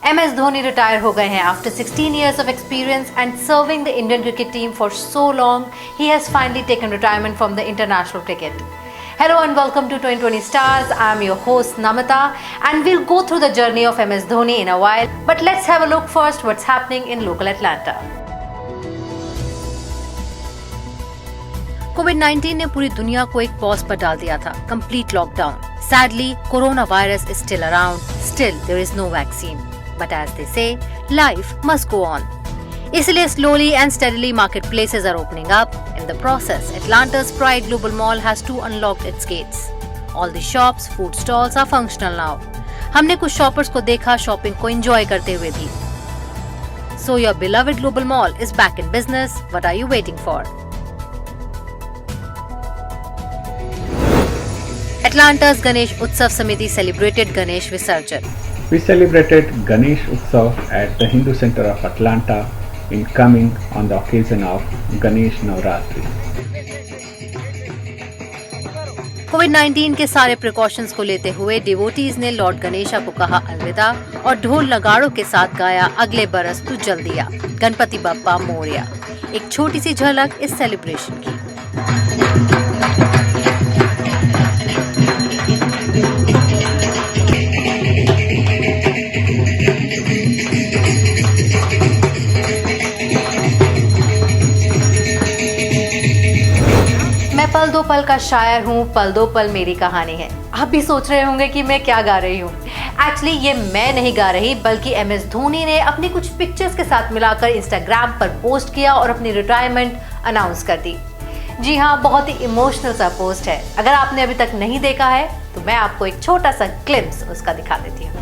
MS Dhoni retire हो गए हैं after 16 years of experience and serving the Indian cricket team for so long. He has finally taken retirement from the international cricket. Hello and welcome to 2020 Stars. I am your host Namita and we'll go through the journey of MS Dhoni in a while. But let's have a look first what's happening in local Atlanta. कोविड-19 ने पूरी दुनिया को एक pause पर डाल दिया था. Complete lockdown. Sadly, coronavirus is still around. Still, there is no vaccine. But as they say, life must go on. इसलिए slowly and steadily marketplaces are opening up. In the process, Atlanta's Pride Global Mall has too unlocked its gates. All the shops, food stalls are functional now. हमने कुछ shoppers को देखा shopping को enjoy करते हुए भी. So your beloved Global Mall is back in business. What are you waiting for? Atlanta's Ganesh Utsav Samiti celebrated Ganesh Visarjan. We celebrated Ganesh Utsav at the Hindu Center of Atlanta in coming on the occasion of Ganesh Navratri. कोविड-19 के सारे precautions को लेते हुए devotees ने Lord Ganesha को कहा अलविदा और ढोल नगाड़ों के साथ गाया अगले बरस तू जल्दी आ, गणपति बप्पा मोरया. एक छोटी सी झलक इस सेलिब्रेशन की. मैं पल दो पल का शायर हूँ, पल दो पल मेरी कहानी है. आप भी सोच रहे होंगे कि मैं क्या गा रही हूँ. एक्चुअली ये मैं नहीं गा रही बल्कि MS धोनी ने अपनी कुछ पिक्चर्स के साथ मिलाकर इंस्टाग्राम पर पोस्ट किया और अपनी रिटायरमेंट अनाउंस कर दी. जी हाँ, बहुत ही इमोशनल सा पोस्ट है. अगर आपने अभी तक नहीं देखा है तो मैं आपको एक छोटा सा ग्लिम्स उसका दिखा देती हूँ.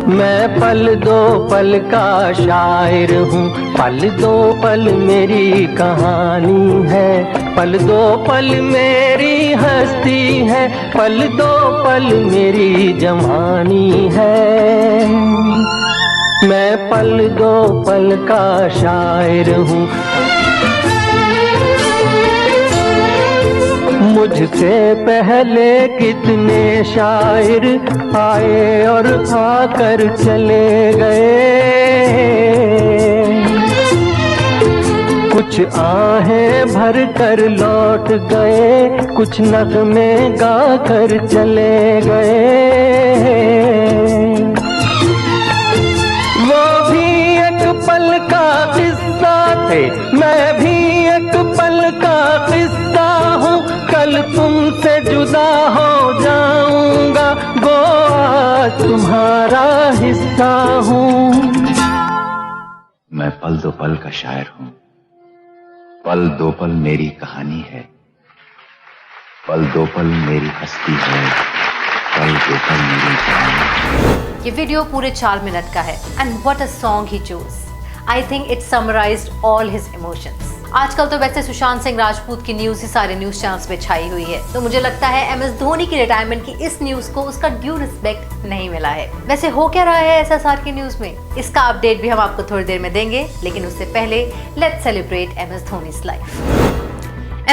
मैं पल दो पल का शायर हूँ, पल दो पल मेरी कहानी है, पल दो पल मेरी हस्ती है, पल दो पल मेरी जवानी है. मैं पल दो पल का शायर हूँ. मुझसे पहले कितने शायर आए और आकर चले गए. कुछ आहें भर कर लौट गए, कुछ नगमे गा कर चले गए. वो भी एक पल का किस्सा थे, मैं भी एक पल का किस्सा हूँ. कल तुमसे जुदा हो जाऊंगा, गोवा तुम्हारा हिस्सा हूँ. मैं पल दो पल का शायर हूँ, पल दो पल मेरी कहानी है, पल दो पल मेरी हस्ती है, पल दो पल मेरी जवानी. ये वीडियो पूरे 4 मिनट का है and what a song he choose. I think it summarised all his emotions. आजकल तो वैसे सुशांत सिंह राजपूत की न्यूज ही सारे न्यूज चैनल्स पे छाई हुई है, तो मुझे लगता है MS धोनी की रिटायरमेंट की इस न्यूज को उसका ड्यू रिस्पेक्ट नहीं मिला है. वैसे हो क्या रहा है SSR की न्यूज में, इसका अपडेट भी हम आपको थोड़ी देर में देंगे, लेकिन उससे पहले let's celebrate MS धोनी's life.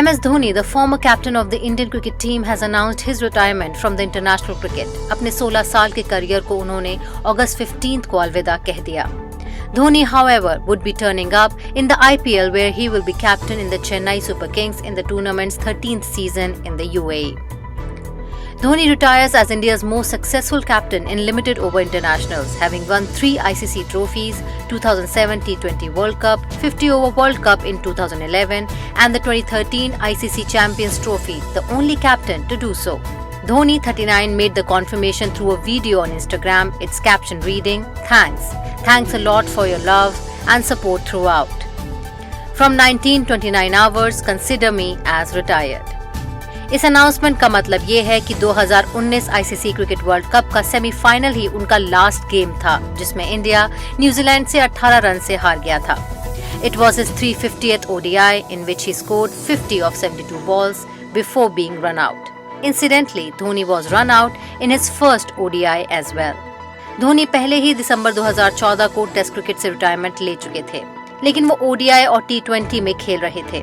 MS Dhoni, the former captain of the Indian cricket team, has announced his retirement from the international cricket. अपने 16 साल के करियर को उन्होंने अगस्त 15 को अलविदा कह दिया. Dhoni, however, would be turning up in the IPL where he will be captain in the Chennai Super Kings in the tournament's 13th season in the UAE. Dhoni retires as India's most successful captain in limited over internationals, having won 3 ICC trophies, 2007 T20 World Cup, 50 over World Cup in 2011 and the 2013 ICC Champions Trophy, the only captain to do so. Dhoni, 39, made the confirmation through a video on Instagram, its caption reading, "Thanks. Thanks a lot for your love and support throughout. From 1929 hours, consider me as retired." इस announcement का मतलब ये है कि 2019 ICC cricket world cup का semifinal ही उनका last game था, जिसमें इंडिया न्यूजीलैंड से 18 रन से हार गया था. It was his 350th ODI in which he scored 50 of 72 balls before being run out. Incidentally, Dhoni was run out in his first ODI as well. Dhoni पहले ही दिसंबर 2014 को test cricket से retirement ले चुके थे, लेकिन वो ODI और T20 में खेल रहे थे.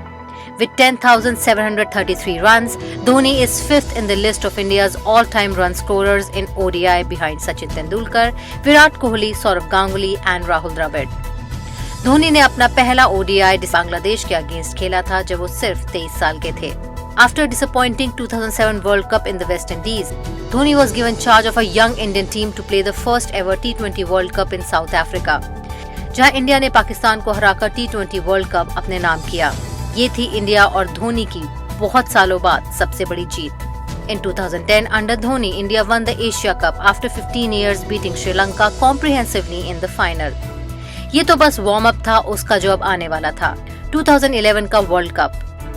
With 10,733 runs, Dhoni is fifth in the list of India's all-time run scorers in ODI behind Sachin Tendulkar, Virat Kohli, Saurav Ganguly and Rahul Dravid. Dhoni ने अपना पहला ODI बांग्लादेश के अगेंस्ट खेला था जब वो सिर्फ 23 साल के थे। After a disappointing 2007 World Cup in the West Indies, Dhoni was given charge of a young Indian team to play the first ever T20 World Cup in South Africa, जहां इंडिया ने पाकिस्तान को हराकर T20 वर्ल्ड कप अपने नाम किया। ये थी India और धोनी की बहुत सालों बाद सबसे बड़ी जीत। In 2010, under Dhoni, India won the Asia Cup after 15 years, beating Sri Lanka comprehensively in the final. ये तो बस वार्म अप था उसका जो अब आने वाला था। 2011 का world cup,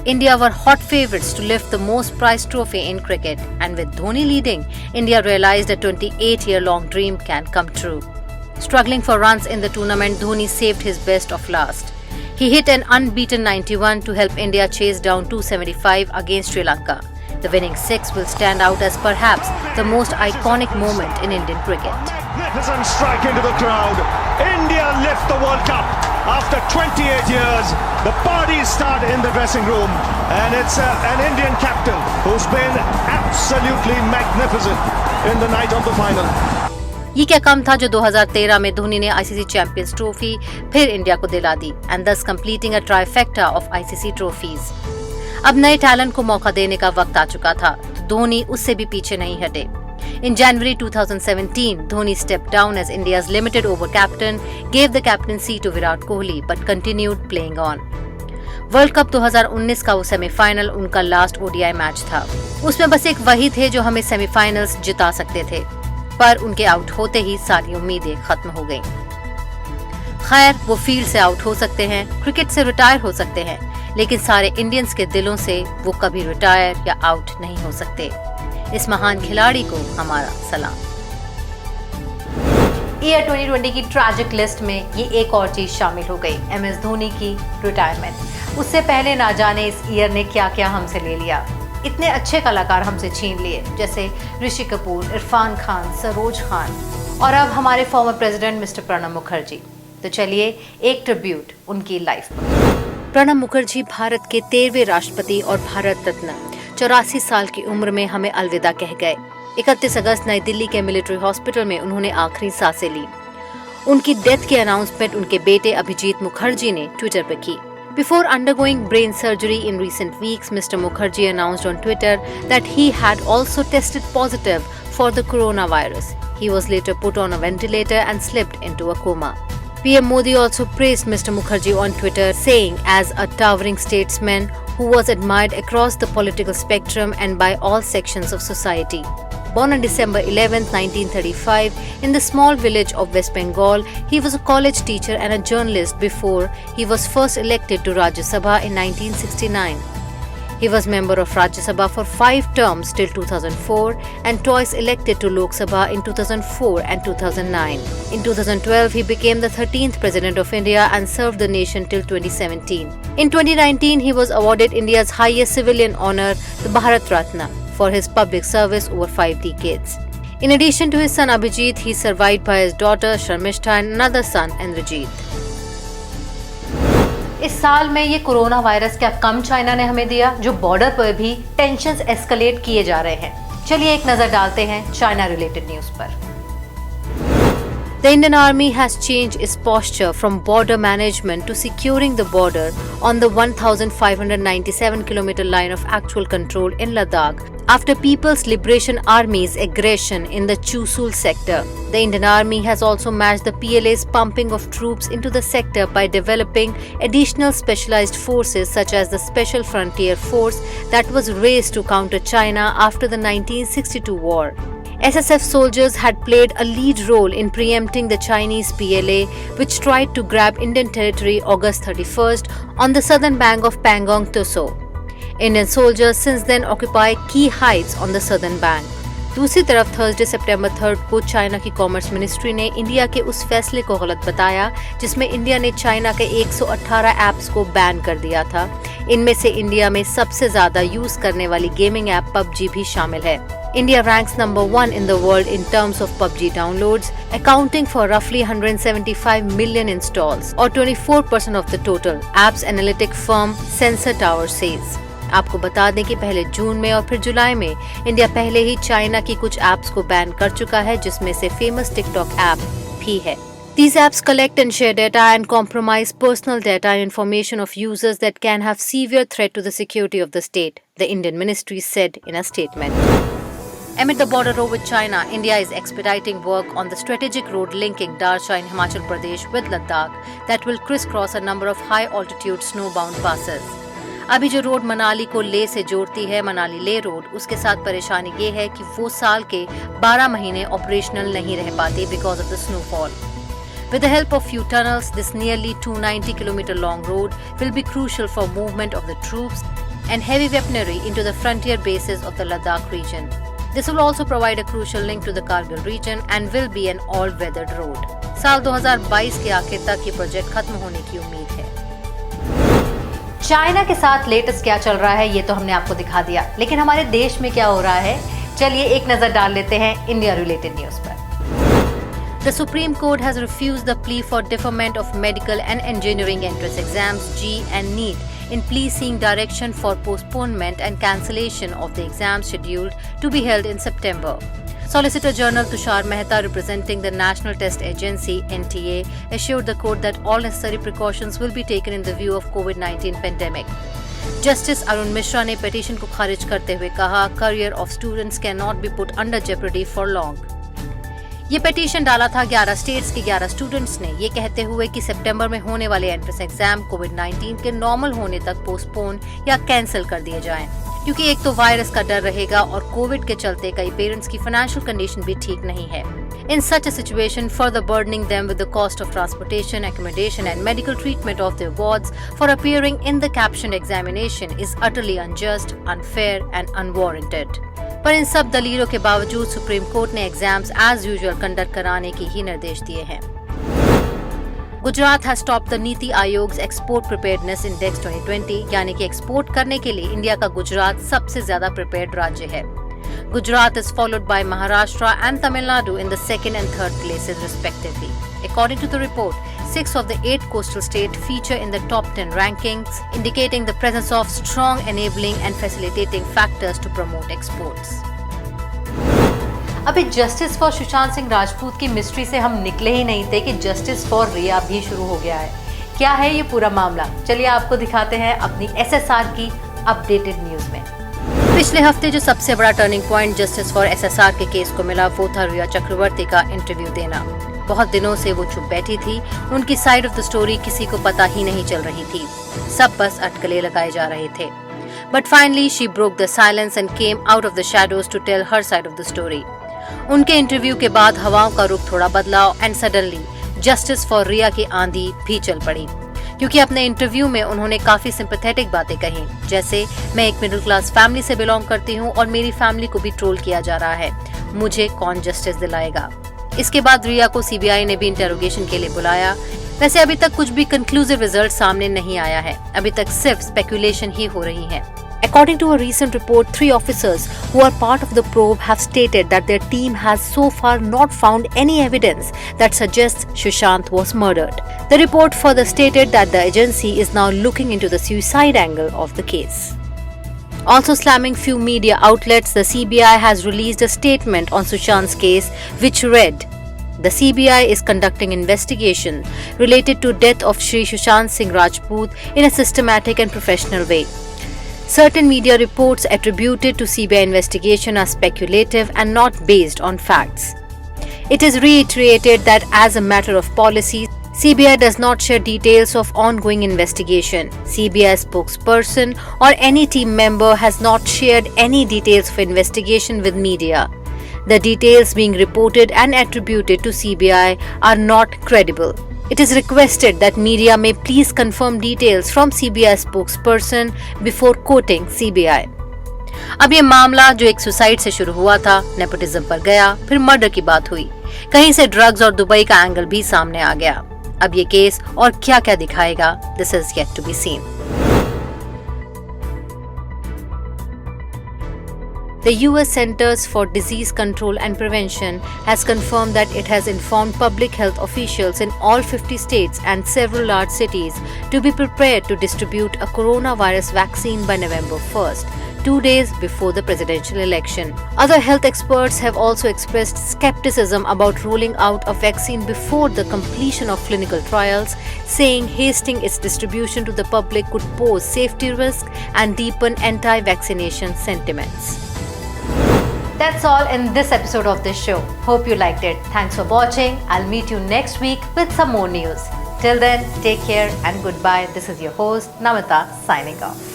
India were hot favorites to lift the most prized trophy in cricket, and with Dhoni leading, India realized a 28-year-long dream can come true. Struggling for runs in the tournament, Dhoni saved his best of last. He hit an unbeaten 91 to help India chase down 275 against Sri Lanka. The winning six will stand out as perhaps the most iconic moment in Indian cricket. Magnificent strike into the crowd. India lift the World Cup after 28 years. The parties start in the dressing room, and it's an Indian captain who's been absolutely magnificent in the night of the final. ये क्या कम था जो 2013 में धोनी ने ICC champions trophy फिर India को दिला दी, and दस completing a trifecta of ICC trophies. अब नए टैलेंट को मौका देने का वक्त आ चुका था, तो धोनी उससे भी पीछे नहीं हटे। In January 2017, Dhoni stepped down as India's limited over captain, gave the captaincy to Virat Kohli, but continued playing on. World cup 2019 का वो सेमीफाइनल उनका लास्ट ओडीआई मैच था। उसमें बस एक वही थे जो हमें सेमीफाइनल्स जिता सकते थे, पर उनके आउट होते ही सारी उम्मीदें खत्म हो गईं। खैर, वो फील्ड से आउट हो सकते हैं, क्रिकेट से रिटायर हो सकते हैं, लेकिन सारे इंडियंस के दिलों से वो कभी रिटायर या आउट नहीं हो सकते। इस महान खिलाड़ी को हमारा सलाम। ईयर 2020 की ट्रैजिक लिस्ट में ये एक और चीज शामिल हो गई, MS धोनी की रिटायरमेंट। उससे पहले ना जाने इस ईयर ने क्या क्या हमसे ले लिया। इतने अच्छे कलाकार हमसे छीन लिए, जैसे ऋषि कपूर, इरफान खान, सरोज खान, और अब हमारे former president mister Pranab Mukherjee. तो चलिए एक ट्रिब्यूट उनकी लाइफ पर। प्रणब मुखर्जी भारत के 13वें राष्ट्रपति और भारत रत्न 84 साल की उम्र में हमें अलविदा कह गए। 31 अगस्त नई दिल्ली के मिलिट्री हॉस्पिटल में उन्होंने आखिरी सांसें ली। उनकी डेथ की अनाउंसमेंट उनके बेटे अभिजीत मुखर्जी ने ट्विटर पर की। Before undergoing brain surgery in recent weeks, Mr. Mukherjee announced on Twitter that he had also tested positive for the coronavirus. He was later put on a ventilator and slipped into a coma. PM Modi also praised Mr. Mukherjee on Twitter, saying, as a towering statesman who was admired across the political spectrum and by all sections of society. Born on December 11, 1935, in the small village of West Bengal, he was a college teacher and a journalist before he was first elected to Rajya Sabha in 1969. He was member of Rajya Sabha for 5 terms till 2004 and twice elected to Lok Sabha in 2004 and 2009. In 2012, he became the 13th President of India and served the nation till 2017. In 2019, he was awarded India's highest civilian honour, the Bharat Ratna, for his public service over 5 decades. In addition to his son Abhijit, he is survived by his daughter Sharmishta and another son Indrajit. इस साल में ये corona virus क्या कम China ने हमें दिया, जो border पर भी टेंशन्स एस्केलेट किए जा रहे हैं। चलिए एक नजर डालते हैं चाइना रिलेटेड न्यूज पर। The Indian Army has changed its posture from border management to securing the border on the 1,597-kilometer line of actual control in Ladakh after People's Liberation Army's aggression in the Chushul sector. The Indian Army has also matched the PLA's pumping of troops into the sector by developing additional specialized forces such as the Special Frontier Force that was raised to counter China after the 1962 war. SSF soldiers had played a lead role in preempting the Chinese PLA, which tried to grab Indian territory August 31st on the southern bank of Pangong Tso. Indian soldiers since then occupy key heights on the southern bank. दूसरी तरफ Thursday सितंबर 3 को China की commerce ministry ने India के उस फैसले को गलत बताया जिसमें इंडिया ने चाइना के 118 ऐप्स को बैन कर दिया था। इनमें से इंडिया में सबसे ज्यादा यूज करने वाली गेमिंग ऐप PUBG भी शामिल है। India ranks number 1 in the world in terms of PUBG downloads, accounting for roughly 175 million installs or 24% of the total, apps analytic firm Sensor Tower says. आपको बता दें कि पहले जून में और फिर जुलाई में इंडिया पहले ही चाइना की कुछ एप्स को बैन कर चुका है, जिसमें से फेमस टिकटॉक ऐप भी है. These apps collect and share data and compromise personal data and information of users that can have severe threat to the security of the state, the Indian ministry said in a statement. Amid the border row with China, India is expediting work on the strategic road linking Darsha in Himachal Pradesh with Ladakh that will crisscross a number of high-altitude snowbound passes. अभी जो road Manali को ले से जोड़ती है, मनाली ले road, उसके साथ परेशानी ये है कि वो साल के 12 महीने ऑपरेशनल नहीं रह पाती because of the snowfall. With the help of few tunnels, this nearly 290-kilometer long road will be crucial for movement of the troops and heavy weaponry into the frontier bases of the Ladakh region. This will also provide a crucial link to the Kargil region and will be an all-weathered road. साल 2022 के आखिर तक ये project खत्म होने की उम्मीद है. चाइना के साथ लेटेस्ट क्या चल रहा है ये तो हमने आपको दिखा दिया, लेकिन हमारे देश में क्या हो रहा है, चलिए एक नजर डाल लेते हैं इंडिया रिलेटेड न्यूज पर. The Supreme Court has refused the plea for deferment of medical and engineering entrance exams (JEE) and NEET in plea seeking direction for postponement and cancellation of the exams scheduled to be held in September. Solicitor General Tushar Mehta, representing the National Test Agency (NTA), assured the court that all necessary precautions will be taken in the view of COVID-19 pandemic. Justice Arun Mishra ने petition को खारिज करते हुए कहा, career of students cannot be put under jeopardy for long. ये petition डाला था 11 states के 11 स्टूडेंट्स ने, ये कहते हुए कि सितंबर में होने वाले एंट्रेंस एग्जाम कोविड-19 के नॉर्मल होने तक पोस्टपोन या कैंसिल कर दिए जाएं, क्योंकि एक तो वायरस का डर रहेगा और कोविड के चलते कई पेरेंट्स की फाइनेंशियल कंडीशन भी ठीक नहीं है. In such a situation, further burdening them with the cost of transportation, accommodation and medical treatment of their wards for appearing in the captioned examination is utterly unjust, unfair and unwarranted. पर इन सब दलीलों के बावजूद supreme court ने exams as usual conduct कराने की ही निर्देश दिए हैं. गुजरात हैज टॉप्ड द नीति आयोग्स एक्सपोर्ट प्रिपेयर्डनेस इंडेक्स 2020, यानी कि एक्सपोर्ट करने के लिए इंडिया का गुजरात सबसे ज्यादा प्रिपेयर्ड राज्य है. Gujarat is followed by Maharashtra and Tamil Nadu in the second and third places respectively. According to the report, 6 of the 8 coastal states feature in the top 10 rankings, indicating the presence of strong enabling and facilitating factors to promote exports. अभी justice for Sushant Singh Rajput की mystery से हम निकले ही नहीं थे कि justice for रिया भी शुरू हो गया है. क्या है ये पूरा मामला, चलिए आपको दिखाते हैं अपनी SSR की अपडेटेड न्यूज में. पिछले हफ्ते जो सबसे बड़ा turning point justice for SSR के केस को मिला वो था रिया चक्रवर्ती का इंटरव्यू देना. बहुत दिनों से वो चुप बैठी थी, उनकी साइड ऑफ द स्टोरी किसी को पता ही नहीं चल रही थी, सब बस अटकलें लगाए जा रहे थे. But finally she broke the silence and came out of the shadows to tell her side of the story. उनके इंटरव्यू के बाद हवाओं का रुख थोड़ा बदला and suddenly justice for Riya की आंधी भी चल पड़ी, क्योंकि अपने इंटरव्यू में उन्होंने काफी सिंपैथेटिक बातें कही, जैसे मैं एक मिडिल क्लास फैमिली से बिलोंग करती हूँ और मेरी फैमिली को भी ट्रोल किया जा रहा है, मुझे कौन जस्टिस दिलाएगा. इसके बाद रिया को CBI ने भी इंटेरोगेशन के लिए बुलाया. वैसे अभी तक कुछ भी कंक्लूसिव रिजल्ट सामने नहीं आया है, अभी तक सिर्फ स्पेकुलेशन ही हो रही है. According to a recent report, 3 officers who are part of the probe have stated that their team has so far not found any evidence that suggests Sushant was murdered. The report further stated that the agency is now looking into the suicide angle of the case. Also slamming few media outlets, the CBI has released a statement on Sushant's case which read, "The CBI is conducting investigation related to death of Shri Sushant Singh Rajput in a systematic and professional way. Certain media reports attributed to CBI investigation are speculative and not based on facts. It is reiterated that as a matter of policy, CBI does not share details of ongoing investigation. CBI spokesperson or any team member has not shared any details of investigation with media. The details being reported and attributed to CBI are not credible. It is requested that media may please confirm details from CBI spokesperson before quoting CBI." अब ये मामला जो एक suicide से शुरू हुआ था, nepotism पर गया, फिर मर्डर की बात हुई, कहीं से ड्रग्स और दुबई का एंगल भी सामने आ गया. अब ये केस और क्या क्या दिखाएगा, this is yet to be seen. The US Centers for Disease Control and Prevention has confirmed that it has informed public health officials in all 50 states and several large cities to be prepared to distribute a coronavirus vaccine by November 1st, 2 days before the presidential election. Other health experts have also expressed skepticism about rolling out a vaccine before the completion of clinical trials, saying hasting its distribution to the public could pose safety risks and deepen anti-vaccination sentiments. That's all in this episode of this show. Hope you liked it. Thanks for watching. I'll meet you next week with some more news. Till then, take care and goodbye. This is your host, Namita, signing off.